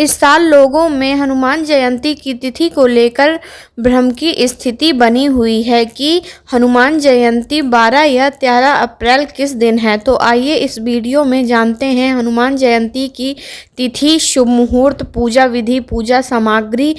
इस साल लोगों में हनुमान जयंती की तिथि को लेकर भ्रम की स्थिति बनी हुई है कि हनुमान जयंती 12 या 13 अप्रैल किस दिन है। तो आइए इस वीडियो में जानते हैं हनुमान जयंती की तिथि, शुभ मुहूर्त, पूजा विधि, पूजा सामग्री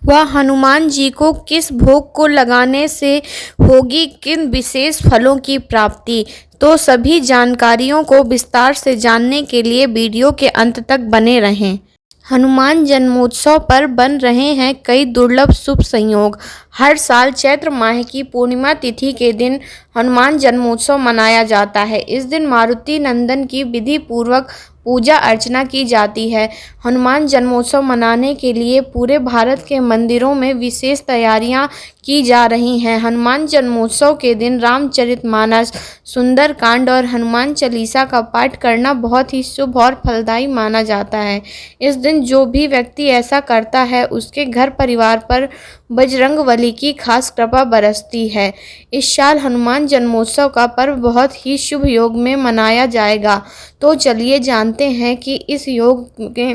व हनुमान जी को किस भोग को लगाने से होगी किन विशेष फलों की प्राप्ति। तो सभी जानकारियों को विस्तार से जानने के लिए वीडियो के अंत तक बने रहें। हनुमान जन्मोत्सव पर बन रहे हैं कई दुर्लभ शुभ संयोग। हर साल चैत्र माह की पूर्णिमा तिथि के दिन हनुमान जन्मोत्सव मनाया जाता है। इस दिन मारुति नंदन की विधि पूर्वक पूजा अर्चना की जाती है। हनुमान जन्मोत्सव मनाने के लिए पूरे भारत के मंदिरों में विशेष तैयारियां की जा रही हैं। हनुमान जन्मोत्सव के दिन रामचरितमानस, सुंदरकांड और हनुमान चालीसा का पाठ करना बहुत ही शुभ और फलदायी माना जाता है। इस दिन जो भी व्यक्ति ऐसा करता है उसके घर परिवार पर बजरंगबली की खास कृपा बरसती है। इस साल हनुमान जन्मोत्सव का पर्व बहुत ही शुभ योग में मनाया जाएगा। तो चलिए जानते हैं कि इस योग के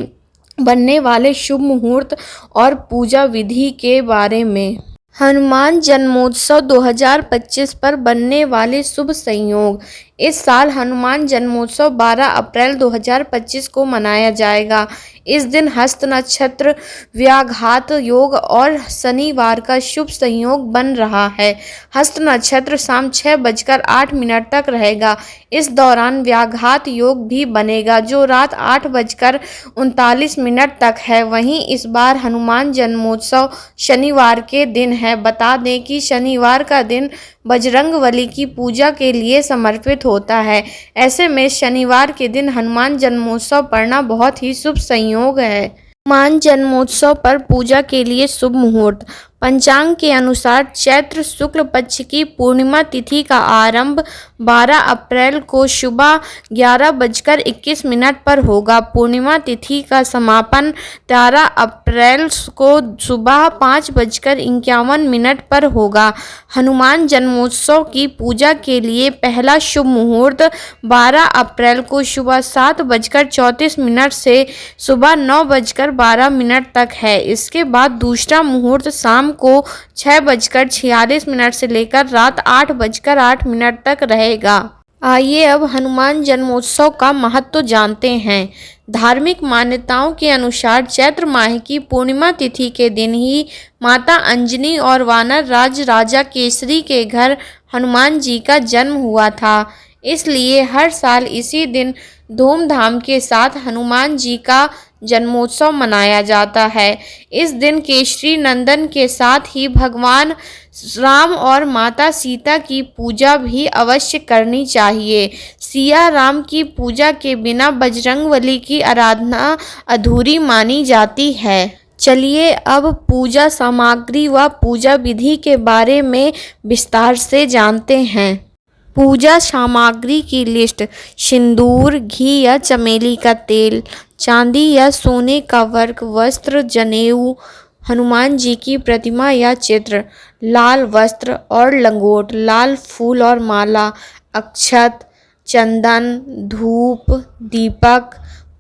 बनने वाले शुभ मुहूर्त और पूजा विधि के बारे में। हनुमान जन्मोत्सव 2025 पर बनने वाले शुभ संयोग। इस साल हनुमान जन्मोत्सव 12 अप्रैल 2025 को मनाया जाएगा। इस दिन हस्त नक्षत्र, व्याघात योग और शनिवार का शुभ संयोग बन रहा है। हस्त नक्षत्र शाम 6:08 तक रहेगा। इस दौरान व्याघात योग भी बनेगा जो रात 8:39 तक है। वहीं इस बार हनुमान जन्मोत्सव शनिवार के दिन है। बता दें कि शनिवार का दिन बजरंगबली की पूजा के लिए समर्पित होता है। ऐसे में शनिवार के दिन हनुमान जन्मोत्सव पढ़ना बहुत ही शुभ संयोग है। हनुमान जन्मोत्सव पर पूजा के लिए शुभ मुहूर्त। पंचांग के अनुसार चैत्र शुक्ल पक्ष की पूर्णिमा तिथि का आरंभ 12 अप्रैल को सुबह 11:21 पर होगा। पूर्णिमा तिथि का समापन 13 अप्रैल को सुबह 5:51 पर होगा। हनुमान जन्मोत्सव की पूजा के लिए पहला शुभ मुहूर्त 12 अप्रैल को सुबह 7:34 से सुबह 9:12 तक है। इसके बाद दूसरा मुहूर्त शाम को 6:46 से लेकर रात 8:08 तक रहेगा। आइए अब हनुमान जन्मोत्सव का महत्व जानते हैं। धार्मिक मान्यताओं के अनुसार चैत्र माह की पूर्णिमा तिथि के दिन ही माता अंजनी और वानर राज राजा केसरी के घर हनुमान जी का जन्म हुआ था। इसलिए हर साल इसी दिन धूमधाम के साथ हनुमान जी का जन्मोत्सव मनाया जाता है। इस दिन केसरी नंदन के साथ ही भगवान राम और माता सीता की पूजा भी अवश्य करनी चाहिए। सिया राम की पूजा के बिना बजरंगबली की आराधना अधूरी मानी जाती है। चलिए अब पूजा सामग्री व पूजा विधि के बारे में विस्तार से जानते हैं। पूजा सामग्री की लिस्ट। सिंदूर, घी या चमेली का तेल, चांदी या सोने का वर्क, वस्त्र, जनेऊ, हनुमान जी की प्रतिमा या चित्र, लाल वस्त्र और लंगोट, लाल फूल और माला, अक्षत, चंदन, धूप, दीपक,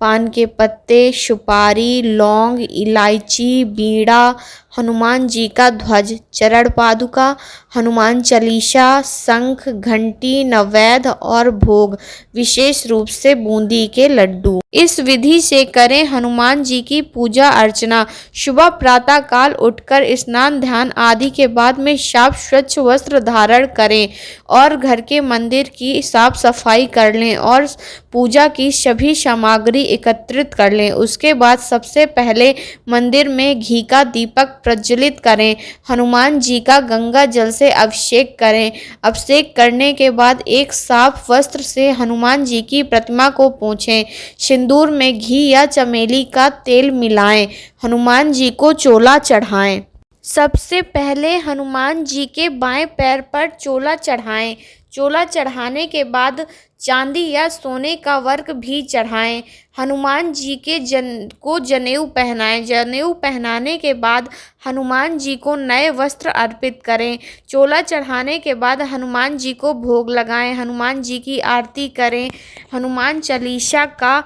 पान के पत्ते, सुपारी, लौंग, इलायची, बीड़ा, हनुमान जी का ध्वज, चरण पादुका, हनुमान चालीसा, शंख, घंटी, नैवेद्य और भोग, विशेष रूप से बूंदी के लड्डू। इस विधि से करें हनुमान जी की पूजा अर्चना। सुबह प्रातः काल उठकर स्नान ध्यान आदि के बाद में साफ स्वच्छ वस्त्र धारण करें और घर के मंदिर की साफ सफाई कर लें और पूजा की सभी सामग्री एकत्रित कर लें। उसके बाद सबसे पहले मंदिर में घी का दीपक प्रज्वलित करें। हनुमान जी का गंगा जल से अभिषेक करें। अभिषेक करने के बाद एक साफ वस्त्र से हनुमान जी की प्रतिमा को पोंछें। सिंदूर में घी या चमेली का तेल मिलाएं। हनुमान जी को चोला चढ़ाएं। सबसे पहले हनुमान जी के बाएं पैर पर चोला चढ़ाएं। चोला चढ़ाने के बाद चांदी या सोने का वर्क भी चढ़ाएं। हनुमान जी के जनेऊ पहनाएं। जनेऊ पहनाने के बाद हनुमान जी को नए वस्त्र अर्पित करें। चोला चढ़ाने के बाद हनुमान जी को भोग लगाएं। हनुमान जी की आरती करें। हनुमान चालीसा का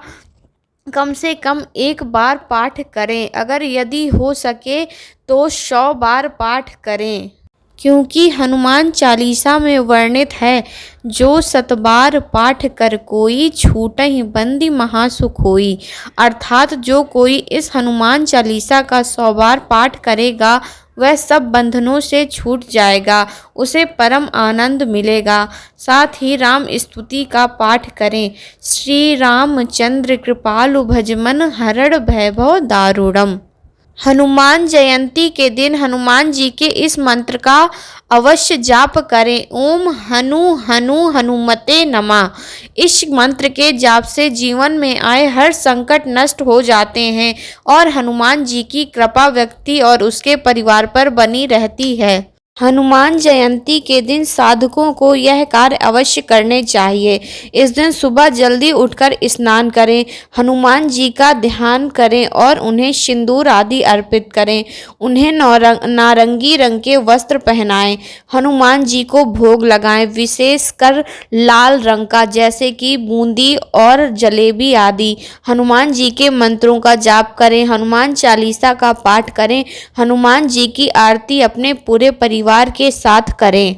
कम से कम 1 बार पाठ करें, अगर यदि हो सके तो 100 बार पाठ करें, क्योंकि हनुमान चालीसा में वर्णित है, जो 100 बार पाठ कर कोई, छूटहि बंदी महासुख होई। अर्थात जो कोई इस हनुमान चालीसा का 100 बार पाठ करेगा वह सब बंधनों से छूट जाएगा, उसे परम आनंद मिलेगा। साथ ही राम स्तुति का पाठ करें। श्री रामचंद्र कृपालु भजमन हरण भैभव दारुणम। हनुमान जयंती के दिन हनुमान जी के इस मंत्र का अवश्य जाप करें। ओम हनु हनु हनुमते नमः। इस मंत्र के जाप से जीवन में आए हर संकट नष्ट हो जाते हैं और हनुमान जी की कृपा व्यक्ति और उसके परिवार पर बनी रहती है। हनुमान जयंती के दिन साधकों को यह कार्य अवश्य करने चाहिए। इस दिन सुबह जल्दी उठकर स्नान करें, हनुमान जी का ध्यान करें और उन्हें सिंदूर आदि अर्पित करें। उन्हें नारंगी रंग के वस्त्र पहनाएं। हनुमान जी को भोग लगाएं, विशेषकर लाल रंग का, जैसे कि बूंदी और जलेबी आदि। हनुमान जी के मंत्रों का जाप करें, हनुमान चालीसा का पाठ करें, हनुमान जी की आरती अपने पूरे परिवार के साथ करें।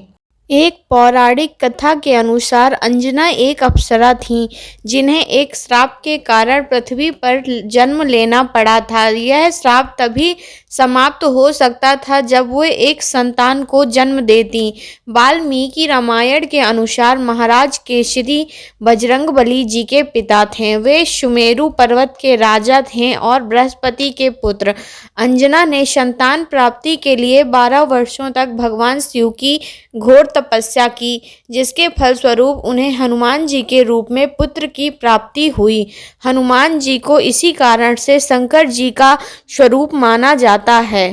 एक पौराणिक कथा के अनुसार अंजना एक अप्सरा थीं, जिन्हें एक श्राप के कारण पृथ्वी पर जन्म लेना पड़ा था। यह श्राप तभी समाप्त हो सकता था जब वो एक संतान को जन्म देती। वाल्मीकि रामायण के अनुसार महाराज केसरी बजरंगबली जी के पिता थे। वे सुमेरु पर्वत के राजा थे और बृहस्पति के पुत्र। अंजना ने संतान प्राप्ति के लिए 12 वर्षों तक भगवान शिव की घोर तपस्या की, जिसके फलस्वरूप उन्हें हनुमान जी के रूप में पुत्र की प्राप्ति हुई। हनुमान जी को इसी कारण से शंकर जी का स्वरूप माना जाता है।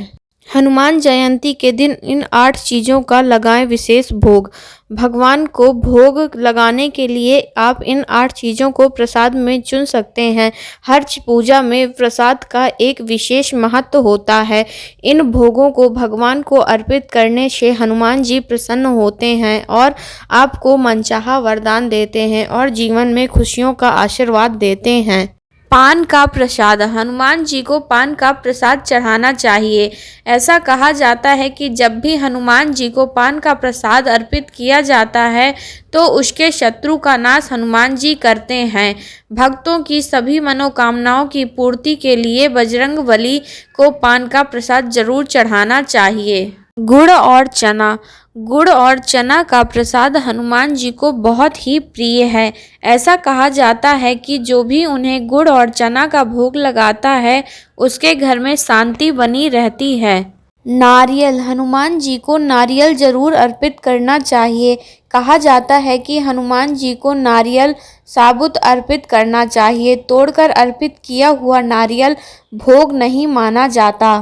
हनुमान जयंती के दिन इन 8 चीज़ों का लगाएं विशेष भोग। भगवान को भोग लगाने के लिए आप इन 8 चीज़ों को प्रसाद में चुन सकते हैं। हर पूजा में प्रसाद का एक विशेष महत्व होता है। इन भोगों को भगवान को अर्पित करने से हनुमान जी प्रसन्न होते हैं और आपको मनचाहा वरदान देते हैं और जीवन में खुशियों का आशीर्वाद देते हैं। पान का प्रसाद। हनुमान जी को पान का प्रसाद चढ़ाना चाहिए। ऐसा कहा जाता है कि जब भी हनुमान जी को पान का प्रसाद अर्पित किया जाता है तो उसके शत्रु का नाश हनुमान जी करते हैं। भक्तों की सभी मनोकामनाओं की पूर्ति के लिए बजरंगबली को पान का प्रसाद जरूर चढ़ाना चाहिए। गुड़ और चना। गुड़ और चना का प्रसाद हनुमान जी को बहुत ही प्रिय है। ऐसा कहा जाता है कि जो भी उन्हें गुड़ और चना का भोग लगाता है उसके घर में शांति बनी रहती है। नारियल। हनुमान जी को नारियल जरूर अर्पित करना चाहिए। कहा जाता है कि हनुमान जी को नारियल साबुत अर्पित करना चाहिए। तोड़कर अर्पित किया हुआ नारियल भोग नहीं माना जाता।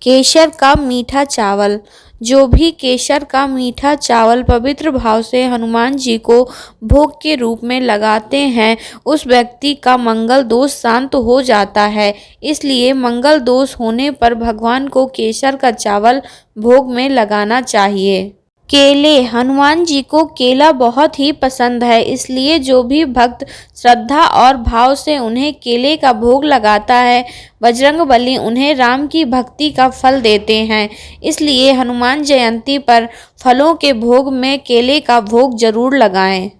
केसर का मीठा चावल। जो भी केसर का मीठा चावल पवित्र भाव से हनुमान जी को भोग के रूप में लगाते हैं उस व्यक्ति का मंगल दोष शांत हो जाता है। इसलिए मंगल दोष होने पर भगवान को केसर का चावल भोग में लगाना चाहिए। केले। हनुमान जी को केला बहुत ही पसंद है, इसलिए जो भी भक्त श्रद्धा और भाव से उन्हें केले का भोग लगाता है बजरंगबली उन्हें राम की भक्ति का फल देते हैं। इसलिए हनुमान जयंती पर फलों के भोग में केले का भोग जरूर लगाएं।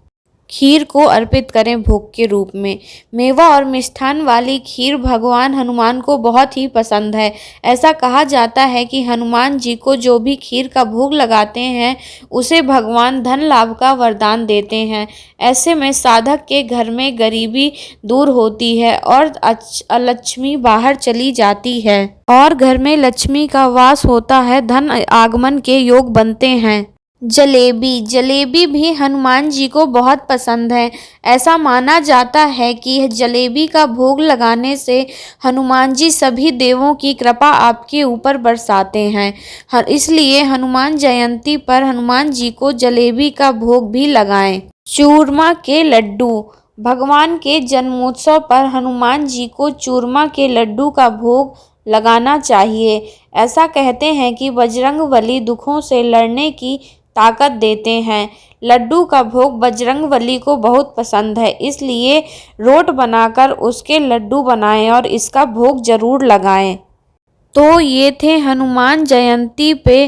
खीर को अर्पित करें भोग के रूप में। मेवा और मिष्ठान वाली खीर भगवान हनुमान को बहुत ही पसंद है। ऐसा कहा जाता है कि हनुमान जी को जो भी खीर का भोग लगाते हैं उसे भगवान धन लाभ का वरदान देते हैं। ऐसे में साधक के घर में गरीबी दूर होती है और लक्ष्मी बाहर चली जाती है और घर में लक्ष्मी का वास होता है, धन आगमन के योग बनते हैं। जलेबी। जलेबी भी हनुमान जी को बहुत पसंद है। ऐसा माना जाता है कि जलेबी का भोग लगाने से हनुमान जी सभी देवों की कृपा आपके ऊपर बरसाते हैं। इसलिए हनुमान जयंती पर हनुमान जी को जलेबी का भोग भी लगाएं। चूरमा के लड्डू। भगवान के जन्मोत्सव पर हनुमान जी को चूरमा के लड्डू का भोग लगाना चाहिए। ऐसा कहते हैं कि बजरंगबली दुखों से लड़ने की ताकत देते हैं। लड्डू का भोग बजरंगबली को बहुत पसंद है, इसलिए रोट बनाकर उसके लड्डू बनाएं और इसका भोग जरूर लगाएं। तो ये थे हनुमान जयंती पे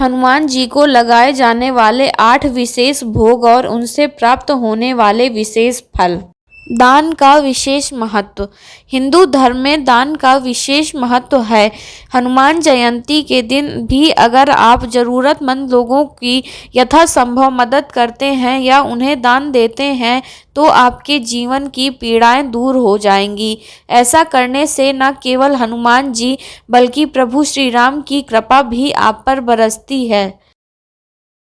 हनुमान जी को लगाए जाने वाले 8 विशेष भोग और उनसे प्राप्त होने वाले विशेष फल। दान का विशेष महत्व। हिंदू धर्म में दान का विशेष महत्व है। हनुमान जयंती के दिन भी अगर आप ज़रूरतमंद लोगों की यथासंभव मदद करते हैं या उन्हें दान देते हैं तो आपके जीवन की पीड़ाएं दूर हो जाएंगी। ऐसा करने से न केवल हनुमान जी बल्कि प्रभु श्री राम की कृपा भी आप पर बरसती है।